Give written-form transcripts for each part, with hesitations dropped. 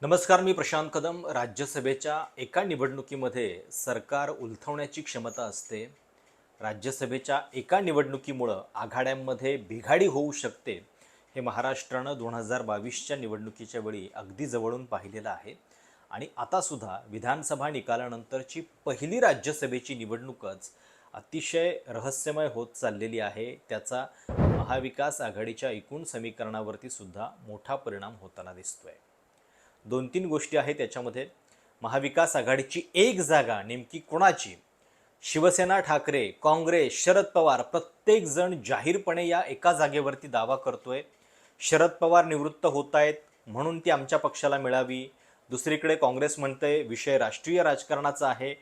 नमस्कार, मी प्रशांत कदम. राज्यसभेच्या एका निवडणुकीमध्ये सरकार उलथवण्याची क्षमता असते. राज्यसभेच्या एका निवडणुकीमुळं आघाड्यांमध्ये बिघाडी होऊ शकते. हे महाराष्ट्रानं 2022च्या निवडणुकीच्या वेळी अगदी जवळून पाहिलेलं आहे. आणि आतासुद्धा विधानसभा निकालानंतरची पहिली राज्यसभेची निवडणूकच अतिशय रहस्यमय होत चाललेली आहे. त्याचा महाविकास आघाडीच्या एकूण समीकरणावरती सुद्धा मोठा परिणाम होताना दिसतोय. 2-3 गोष्टी आहेत त्याच्यामध्ये. महाविकास आघाडीची एक जागा नेमकी कोणाची? शिवसेना, ठाकरे, काँग्रेस, शरद पवार प्रत्येक जण जाहीरपणे या एका जागेवरती दावा करतोय. शरद पवार निवृत्त होत आहेत म्हणून ती आमच्या पक्षाला मिळावी. दुसरीकडे काँग्रेस म्हणते विषय राष्ट्रीय राजकारणाचा आहे,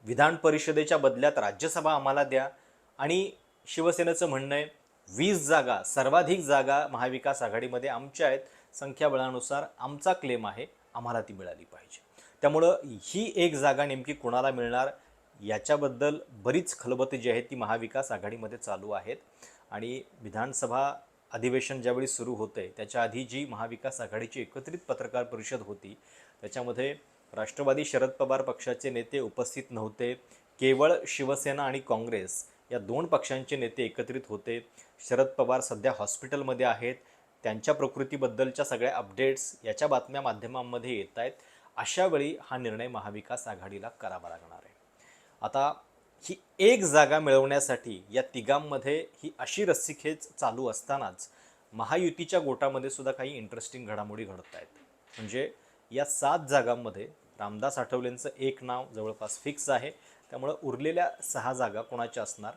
विधान परिषदेच्या बदल्यात राज्यसभा आम्हाला द्या. आणि शिवसेनेचं म्हणणं आहे 20 जागा, सर्वाधिक जागा महाविकास आघाडीमध्ये आमच्या आहेत, संख्याबळानुसार आमचा क्लेम आहे, आम्हाला ती मिळाली पाहिजे. त्यामुळं ही एक जागा नेमकी कोणाला मिळणार याच्याबद्दल बरीच खलबतं जी आहेत ती महाविकास आघाडीमध्ये चालू आहेत. आणि विधानसभा अधिवेशन ज्यावेळी सुरू होते त्याच्या आधी जी महाविकास आघाडीची एकत्रित पत्रकार परिषद होती त्याच्यामध्ये राष्ट्रवादी शरद पवार पक्षाचे नेते उपस्थित नव्हते. केवळ शिवसेना आणि काँग्रेस या दोन पक्षांचे नेते एकत्रित होते. शरद पवार सध्या हॉस्पिटलमध्ये आहेत, त्यांच्या प्रकृतीबद्दलच्या सगळ्या अपडेट्स याच्या बातम्या माध्यमांमध्ये येत आहेत. अशावेळी हा निर्णय महाविकास आघाडीला करावा लागणार आहे. आता ही एक जागा मिळवण्यासाठी या तिघांमध्ये ही अशी रस्सीखेच चालू असतानाच महायुतीच्या गोटामध्ये सुद्धा काही इंटरेस्टिंग घडामोडी घडत आहेत. म्हणजे या 7 जागांमध्ये रामदास आठवलेंचं एक नाव जवळपास फिक्स आहे. त्यामुळं उरलेल्या 6 जागा कोणाच्या असणार?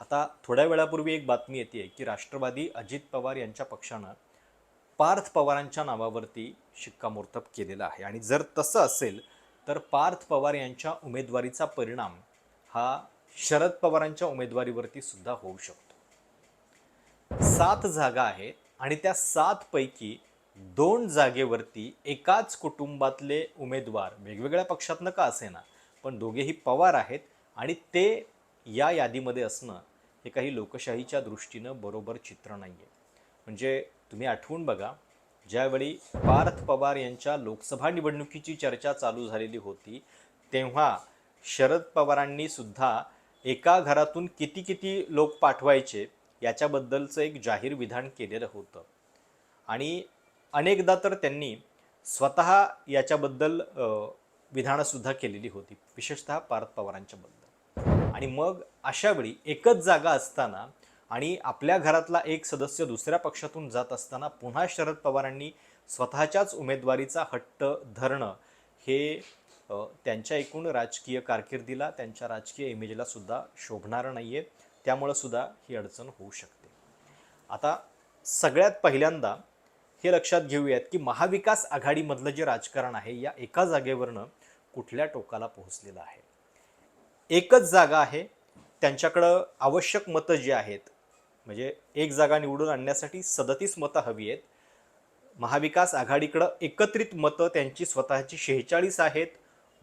आता थोड्या वेळापूर्वी एक बातमी येते की राष्ट्रवादी अजित पवार यांच्या पक्षानं पार्थ पवारांच्या नावावरती शिक्कामोर्तब केलेला आहे. आणि जर तसं असेल तर पार्थ पवार यांच्या उमेदवारीचा परिणाम हा शरद पवारांच्या उमेदवारीवरती सुद्धा होऊ शकतो. 7 जागा आहेत आणि त्या 7 पैकी 2 जागेवरती एकाच कुटुंबातले उमेदवार वेगवेगळ्या पक्षातनं का असेना पण दोघेही पवार आहेत. आणि ते या यादीमध्ये असणं हे काही लोकशाहीच्या दृष्टीनं बरोबर चित्र नाही आहे. म्हणजे तुम्ही आठवून बघा, ज्यावेळी पार्थ पवार यांच्या लोकसभा निवडणुकीची चर्चा चालू झालेली होती तेव्हा शरद पवारांनी सुद्धा एका घरातून किती किती लोक पाठवायचे याच्याबद्दलचं एक जाहीर विधान केलेलं होतं. आणि अनेकदा तर त्यांनी स्वतः याच्याबद्दल विधानंसुद्धा केलेली होती, विशेषतः पार्थ पवारांच्याबद्दल. आणि मग अशावेळी एकच जागा असताना आणि आपल्या घरातला एक सदस्य दुसऱ्या पक्षातून जात असताना पुन्हा शरद पवारांनी स्वतःच्याच उमेदवारीचा हट्ट धरणं हे त्यांच्या एकूण राजकीय कारकिर्दीला, त्यांच्या राजकीय इमेजला सुद्धा शोभणारं नाही आहे. त्यामुळं सुद्धा ही अडचण होऊ शकते. आता सगळ्यात पहिल्यांदा हे लक्षात घेऊयात की महाविकास आघाडीमधलं जे राजकारण आहे या एका जागेवरनं कुठल्या टोकाला पोहोचलेलं आहे. एकच जागा आहे, त्यांच्याकडं आवश्यक मतं जी आहेत, म्हणजे एक जागा निवडून आणण्यासाठी 37 मतं हवी आहेत. महाविकास आघाडीकडं एकत्रित मतं त्यांची स्वतःची 46 आहेत.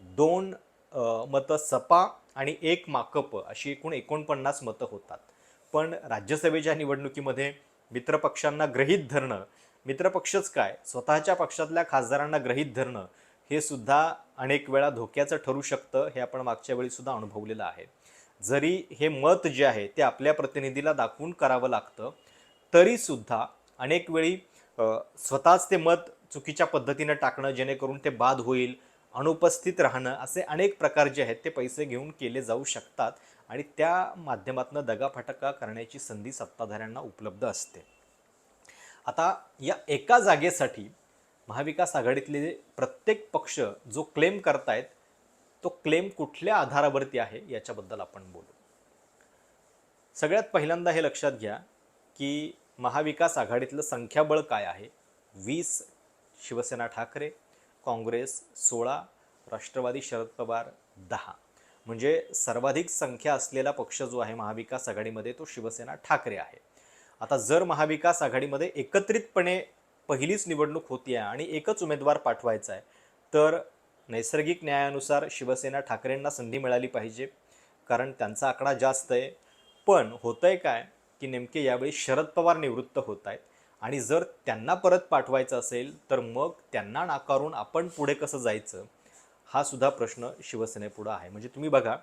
2 मतं सपा आणि 1 माकप अशी एकूण 49 मतं होतात. पण राज्यसभेच्या निवडणुकीमध्ये मित्रपक्षांना गृहीत धरणं, मित्रपक्षच काय स्वतःच्या पक्षातल्या खासदारांना गृहीत धरणं हे सुद्धा अनेक वेळा धोक्याचं ठरू शकतं. हे आपण मागच्या वेळी सुद्धा अनुभवलेलं आहे. जरी हे मत जे आहे ते आपल्या प्रतिनिधीला दाखवून करावं लागतं तरीसुद्धा अनेक वेळी स्वतःच ते मत चुकीच्या पद्धतीनं टाकणं जेणेकरून ते बाद होईल, अनुपस्थित राहणं, असे अनेक प्रकार जे आहेत ते पैसे घेऊन केले जाऊ शकतात. आणि त्या माध्यमातून दगाफटका करण्याची संधी सत्ताधाऱ्यांना उपलब्ध असते. आता या एका जागेसाठी महाविकास आघाडीतले प्रत्येक पक्ष जो क्लेम करतायत तो क्लेम कुठल्या आधारावरती आहे याच्याबद्दल आपण बोलू. सगळ्यात पहिल्यांदा हे लक्षात घ्या की महाविकास आघाडीतलं संख्याबळ काय आहे. 20 शिवसेना ठाकरे, काँग्रेस 16, राष्ट्रवादी शरद पवार 10. म्हणजे सर्वाधिक संख्या असलेला पक्ष जो आहे महाविकास आघाडीमध्ये तो शिवसेना ठाकरे आहे. आता जर महाविकास आघाडीमध्ये एकत्रितपणे पहिलीच निवडणूक होती आहे आणि एकच उमेदवार पाठवायचा आहे तर नैसर्गिक न्यायानुसार शिवसेना ठाकरेंना संधी मिळाली पाहिजे, कारण त्यांचा आकडा जास्त आहे. पण होतंय काय की नेमके यावेळी शरद पवार निवृत्त होत आहेत आणि जर त्यांना परत पाठवायचं असेल तर मग त्यांना नाकारून आपण पुढे कसं जायचं, हा सुद्धा प्रश्न शिवसेनेपुढं आहे. म्हणजे तुम्ही बघा,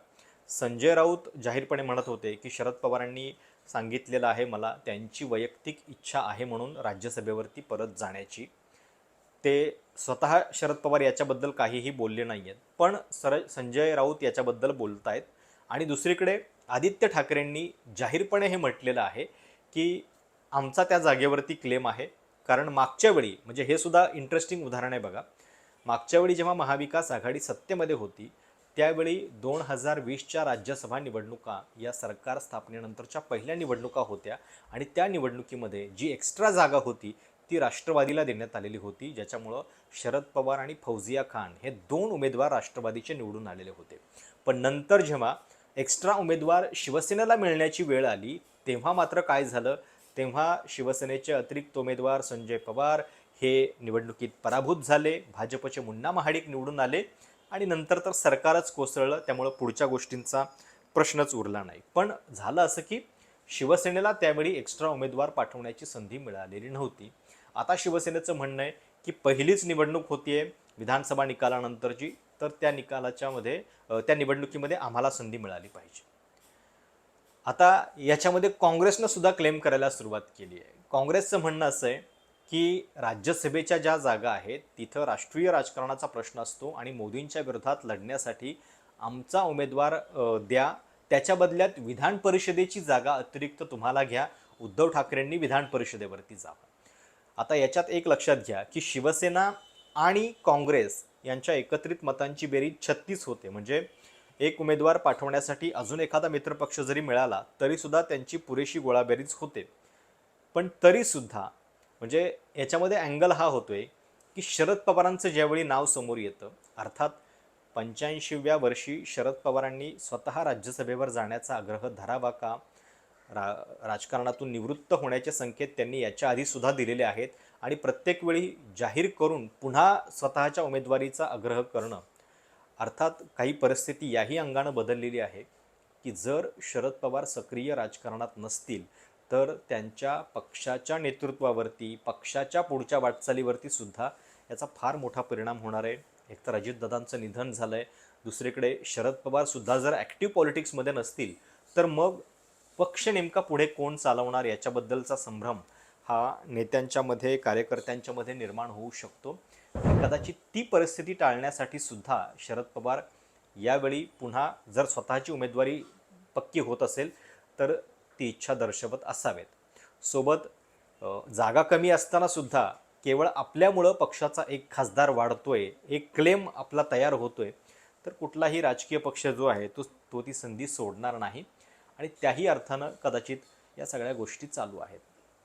संजय राऊत जाहीरपणे म्हणत होते की शरद पवारांनी सांगितलेलं आहे मला त्यांची वैयक्तिक इच्छा आहे म्हणून राज्यसभेवरती परत जाण्याची. ते स्वतः शरद पवार याच्याबद्दल काहीही बोलले नाही आहेत, पण संजय राऊत याच्याबद्दल बोलत आहेत. आणि दुसरीकडे आदित्य ठाकरेंनी जाहीरपणे हे म्हटलेलं आहे की आमचा त्या जागेवरती क्लेम आहे. कारण मागच्या वेळी, म्हणजे हे सुद्धा इंटरेस्टिंग उदाहरण आहे बघा, मागच्या वेळी जेव्हा महाविकास आघाडी सत्तेमध्ये होती त्यावेळी 2020च्या राज्यसभा निवडणुका या सरकार स्थापनेनंतरच्या पहिल्या निवडणुका होत्या आणि त्या निवडणुकीमध्ये जी एक्स्ट्रा जागा होती ती राष्ट्रवादीला देण्यात आलेली होती, ज्याच्यामुळं शरद पवार आणि फौजिया खान हे 2 उमेदवार राष्ट्रवादीचे निवडून आलेले होते. पण नंतर जेव्हा एक्स्ट्रा उमेदवार शिवसेनेला मिळण्याची वेळ आली तेव्हा मात्र काय झालं, तेव्हा शिवसेनेचे अतिरिक्त उमेदवार संजय पवार हे निवडणुकीत पराभूत झाले, भाजपचे मुन्ना महाडिक निवडून आले आणि नंतर तर सरकारच कोसळलं. त्यामुळं पुढच्या गोष्टींचा प्रश्नच उरला नाही. पण झालं असं की शिवसेनेला त्यावेळी एक्स्ट्रा उमेदवार पाठवण्याची संधी मिळालेली नव्हती. आता शिवसेनेचं म्हणणं आहे की पहिलीच निवडणूक होतीये विधानसभा निकालानंतरची, तर त्या निवडणुकीमध्ये आम्हाला संधी मिळाली पाहिजे. आता याच्यामध्ये काँग्रेसनं सुद्धा क्लेम करायला सुरुवात केली आहे. काँग्रेसचं म्हणणं असं आहे की राज्यसभेच्या ज्या जागा आहेत तिथं राष्ट्रीय राजकारणाचा प्रश्न असतो आणि मोदींच्या विरोधात लढण्यासाठी आमचा उमेदवार द्या, त्याच्या बदल्यात विधान परिषदेची जागा अतिरिक्त तुम्हाला घ्या, उद्धव ठाकरेंनी विधान परिषदेवरती जावं. आता याच्यात एक लक्षात घ्या की शिवसेना आणि काँग्रेस यांच्या एकत्रित मतांची बेरीज 36 होते. म्हणजे एक उमेदवार पाठवण्यासाठी अजून एखादा मित्रपक्ष जरी मिळाला तरीसुद्धा त्यांची पुरेशी गोळाबेरीज होते. पण तरीसुद्धा म्हणजे याच्यामध्ये अँगल हा होतोय की शरद पवारांचं ज्यावेळी नाव समोर येतं, अर्थात 85व्या वर्षी शरद पवारांनी स्वतः राज्यसभेवर जाण्याचा आग्रह धरावा का, राजकारणातून निवृत्त होण्याचे संकेत त्यांनी याच्या आधी सुद्धा दिलेले आहेत आणि प्रत्येक वेळी जाहीर करून पुन्हा स्वतःच्या उमेदवारीचा आग्रह करणं. अर्थात काही परिस्थिती याही अंगानं बदललेली आहे की जर शरद पवार सक्रिय राजकारणात नसतील तर त्यांच्या पक्षाच्या नेतृत्वावरती, पक्षाच्या पुढच्या वाटचालीवरती सुद्धा याचा फार मोठा परिणाम होणार आहे. एकतर अजितदादांचं निधन झालं आहे, दुसरीकडे शरद पवारसुद्धा जर ॲक्टिव्ह पॉलिटिक्समध्ये नसतील तर मग पक्ष नेमका पुढे कोण चालवणार याच्याबद्दलचा संभ्रम हा नेत्यांच्यामध्ये, कार्यकर्त्यांच्यामध्ये निर्माण होऊ शकतो. कदाचित ती परिस्थिती टाळण्यासाठी सुद्धा शरद पवार यावेळी पुन्हा जर स्वतःची उमेदवारी पक्की होत असेल तर ती इच्छा दर्शवत असावेत. सोबत जागा कमी असताना सुद्धा केवळ आपल्यामुळं पक्षाचा एक खासदार वाढतोय, एक क्लेम आपला तयार होतोय, तर कुठलाही राजकीय पक्ष जो आहे तो ती संधी सोडणार नाही आणि त्याही अर्थानं कदाचित या सगळ्या गोष्टी चालू आहेत.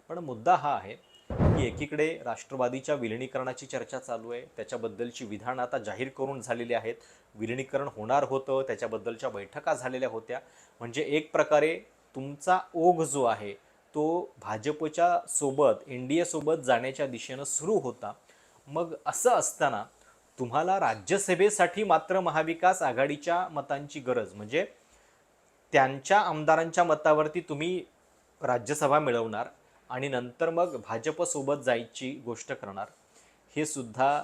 पण मुद्दा हा आहे की एकीकडे राष्ट्रवादीच्या विलिनीकरणाची चर्चा चालू आहे, त्याच्याबद्दलची विधानं आता जाहीर करून झालेली आहेत. विलिनीकरण होणार होतं, त्याच्याबद्दलच्या बैठका झालेल्या होत्या. म्हणजे एक प्रकारे तुमचा ओघ जो आहे तो भाजपच्या सोबत, NDA सोबत जाण्याच्या दिशेनं सुरू होता. मग असं असताना तुम्हाला राज्यसभेसाठी मात्र महाविकास आघाडीच्या मतांची गरज, म्हणजे त्यांच्या आमदारांच्या मतावरती तुम्ही राज्यसभा मिळवणार आणि नंतर मग भाजपसोबत जायची गोष्ट करणार, हे सुद्धा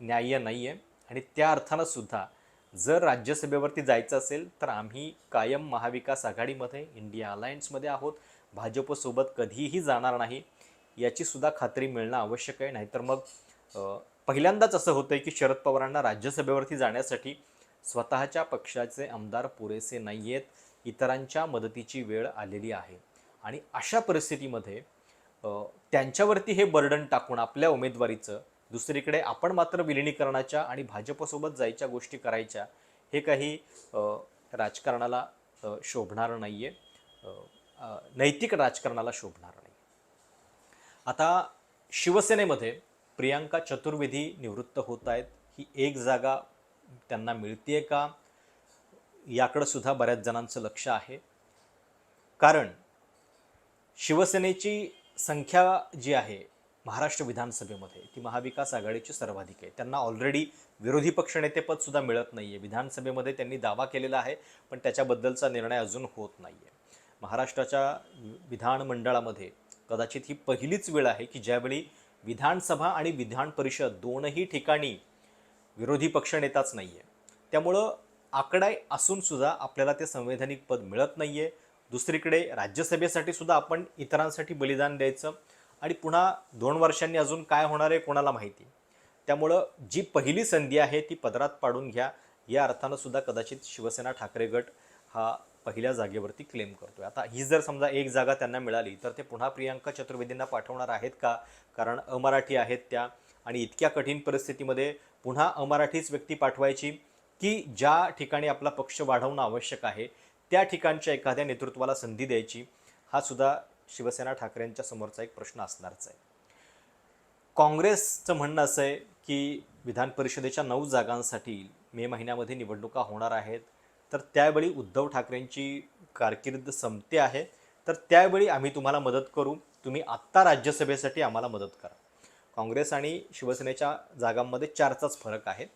न्याय्य नाही आहे. आणि त्या अर्थानं सुद्धा जर राज्यसभेवरती जायचं असेल तर आम्ही कायम महाविकास आघाडीमध्ये, इंडिया अलायन्समध्ये आहोत, भाजपसोबत कधीही जाणार नाही याची सुद्धा खात्री मिळणं आवश्यक आहे. नाहीतर मग पहिल्यांदाच असं होतं की शरद पवारांना राज्यसभेवरती जाण्यासाठी स्वतःच्या पक्षाचे आमदार पुरेसे नाही आहेत, इतरांच्या मदतीची वेळ आलेली आहे. आणि अशा परिस्थितीमध्ये त्यांच्यावरती हे बर्डन टाकून आपल्या उमेदवारीचं, दुसरीकडे आपण मात्र विलिनीकरणाच्या आणि भाजपसोबत जायच्या गोष्टी करायच्या, हे काही राजकारणाला शोभणार नाही आहे, नैतिक राजकारणाला शोभणार नाही. आता शिवसेनेमध्ये प्रियांका चतुर्वेदी निवृत्त होत आहेत. ही एक जागा त्यांना मिळते का, याकडं सुद्धा बऱ्याच जणांचं लक्ष आहे. कारण शिवसेनेची संख्या जी आहे महाराष्ट्र विधानसभेमध्ये ती महाविकास आघाडीची सर्वाधिक आहे. त्यांना ऑलरेडी विरोधी पक्षनेतेपद सुद्धा मिळत नाही आहे. विधानसभेमध्ये त्यांनी दावा केलेला आहे पण त्याच्याबद्दलचा निर्णय अजून होत नाही आहे. महाराष्ट्राच्या विधानमंडळामध्ये कदाचित ही पहिलीच वेळ आहे की ज्यावेळी विधानसभा आणि विधान परिषद दोनही ठिकाणी विरोधी पक्षनेताच नाही आहे. त्यामुळं आकडा असून सुद्धा आपल्याला ते संवैधानिक पद मिळत नाही आहे. दुसरीकडे राज्यसभेसाठी सुद्धा आपण इतरांसाठी बलिदान द्यायचं आणि पुन्हा 2 वर्षांनी अजून काय होणार आहे कोणाला माहिती. त्यामुळं जी पहिली संधी आहे ती पदरात पाडून घ्या, या अर्थानं सुद्धा कदाचित शिवसेना ठाकरे गट हा पहिल्या जागेवरती क्लेम करतोय. आता ही जर समजा एक जागा त्यांना मिळाली तर ते पुन्हा प्रियांका चतुर्वेदींना पाठवणार आहेत का? कारण अमराठी आहेत त्या आणि इतक्या कठीण परिस्थितीमध्ये पुन्हा अमराठीच व्यक्ती पाठवायची की ज्या ठिकाणी आपला पक्ष वाढवणं आवश्यक आहे त्या ठिकाणच्या एखाद्या नेतृत्वाला संधी द्यायची, हा सुद्धा शिवसेना ठाकरेंच्या समोरचा एक प्रश्न असणारच आहे. काँग्रेसचं म्हणणं असं आहे की विधान परिषदेच्या 9 जागांसाठी मे महिन्यामध्ये निवडणुका होणार आहेत, तर त्यावेळी उद्धव ठाकरेंची कारकीर्द संपते आहे, तर त्यावेळी आम्ही तुम्हाला मदत करू, तुम्ही आत्ता राज्यसभेसाठी आम्हाला मदत करा. काँग्रेस आणि शिवसेनेच्या जागांमध्ये 4चाच फरक आहे.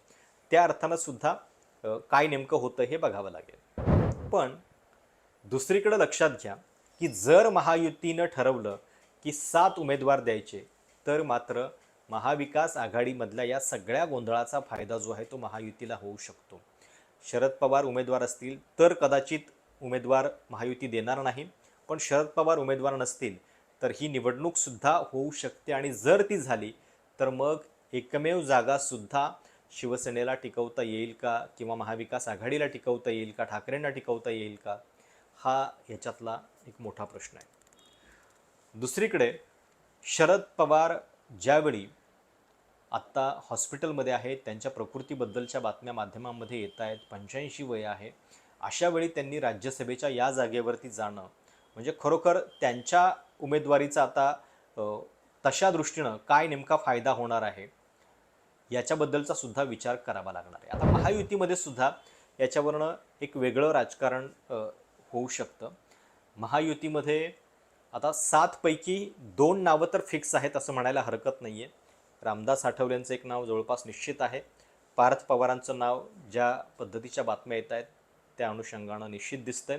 त्या अर्थानं सुद्धा काय नेमकं होतं हे बघावं लागेल. पण दुसरीकडे लक्षात घ्या की जर महायुतीनं ठरवलं की 7 उमेदवार द्यायचे, तर मात्र महाविकास आघाडीमधल्या या सगळ्या गोंधळाचा फायदा जो आहे तो महायुतीला होऊ शकतो. शरद पवार उमेदवार असतील तर कदाचित उमेदवार महायुती देणार नाही, पण शरद पवार उमेदवार नसतील तर ही निवडणूकसुद्धा होऊ शकते आणि जर ती झाली तर मग एकमेव जागासुद्धा शिवसेनेला टिकवता येईल का किंवा महाविकास आघाडीला टिकवता येईल का, ठाकरेंना टिकवता येईल का, हा याच्यातला एक मोठा प्रश्न आहे. दुसरीकडे शरद पवार ज्यावेळी आत्ता हॉस्पिटलमध्ये आहेत, त्यांच्या प्रकृतीबद्दलच्या बातम्या माध्यमांमध्ये येत आहेत, 85 वय आहे, अशा वेळी त्यांनी राज्यसभेच्या या जागेवरती जाणं म्हणजे खरोखर त्यांच्या उमेदवारीचा आता तशा दृष्टीनं काय नेमका फायदा होणार आहे याच्याबद्दलचा सुद्धा विचार करावा लागणार आहे. आता महायुतीमध्ये सुद्धा याच्यावरनं एक वेगळं राजकारण होऊ शकतं. महायुतीमध्ये आता 7 पैकी 2 नावं तर फिक्स आहेत असं म्हणायला हरकत नाही आहे. रामदास आठवलेंचं एक नाव जवळपास निश्चित आहे. पार्थ पवारांचं नाव ज्या पद्धतीच्या बातम्या येत आहेत त्या अनुषंगानं निश्चित दिसतंय.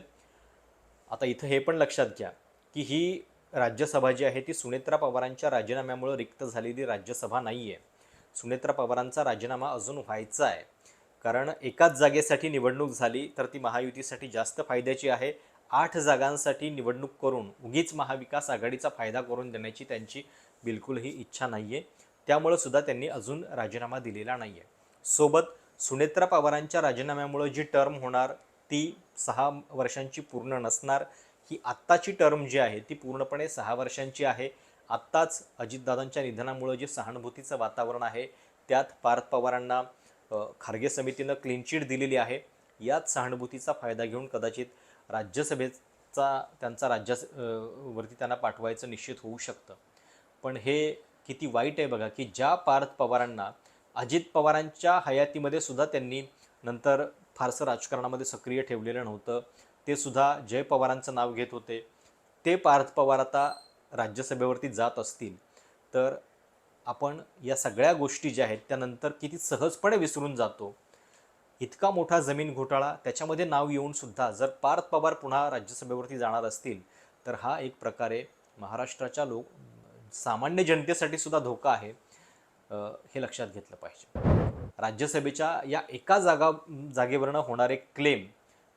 आता इथं हे पण लक्षात घ्या की ही राज्यसभा जी आहे ती सुनेत्रा पवारांच्या राजीनाम्यामुळे रिक्त झालेली राज्यसभा नाही आहे. सुनेत्रा पवारांचा राजीनामा अजून व्हायचा आहे, कारण एकाच जागेसाठी निवडणूक झाली तर ती महायुतीसाठी जास्त फायद्याची आहे. 8 जागांसाठी निवडणूक करून उगीच महाविकास आघाडीचा फायदा करून देण्याची त्यांची बिलकुलही इच्छा नाही आहे. त्यामुळं सुद्धा त्यांनी अजून राजीनामा दिलेला नाही आहे. सोबत सुनेत्रा पवारांच्या राजीनाम्यामुळे जी टर्म होणार ती 6 वर्षांची पूर्ण नसणार. ही आत्ताची टर्म जी आहे ती पूर्णपणे 6 वर्षांची आहे. आत्ताच अजितदादांच्या निधनामुळे जे सहानुभूतीचं वातावरण आहे त्यात पार्थ पवारांना खारगे समितीनं क्लीन चिट दिलेली आहे. याच सहानुभूतीचा फायदा घेऊन कदाचित राज्यसभेचा त्यांचा वरती त्यांना पाठवायचं निश्चित होऊ शकतं. पण हे किती वाईट आहे बघा की ज्या पार्थ पवारांना अजित पवारांच्या हयातीमध्ये सुद्धा त्यांनी नंतर फारसं राजकारणामध्ये सक्रिय ठेवलेलं नव्हतं, ते सुद्धा जय पवारांचं नाव घेत होते, ते पार्थ पवार आता राज्यसभेवरती जात असतील तर आपण या सगळ्या गोष्टी ज्या आहेत त्यानंतर किती सहजपणे विसरून जातो. इतका मोठा जमीन घोटाळा त्याच्यामध्ये नाव येऊन सुद्धा जर पार्थ पवार पुन्हा राज्यसभेवरती जाणार असतील तर हा एक प्रकारे महाराष्ट्राच्या सामान्य जनतेसाठी सुद्धा धोका आहे, हे लक्षात घेतलं पाहिजे. राज्यसभेच्या या एका जागेवरनं होणारे क्लेम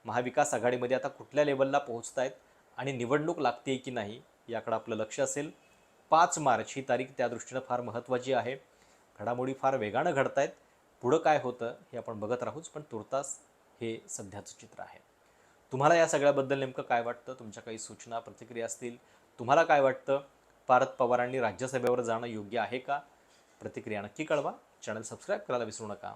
महाविकास आघाडीमध्ये आता कुठल्या लेवलला पोहोचत आहेत आणि निवडणूक लागते की नाही याकडे आपलं लक्ष असेल. 5 मार्च ही तारीख त्या दृष्टीनं फार महत्त्वाची आहे. घडामोडी फार वेगानं घडत आहेत. पुढं काय होतं हे आपण बघत राहूच, पण तुर्तास हे सध्याचं चित्र आहे. तुम्हाला या सगळ्याबद्दल नेमकं काय वाटतं? तुमच्या काही सूचना प्रतिक्रिया असतील, तुम्हाला काय वाटतं? पार्थ पवारांनी राज्यसभेवर जाणं योग्य आहे का? प्रतिक्रिया नक्की कळवा. चॅनल सबस्क्राईब करायला विसरू नका.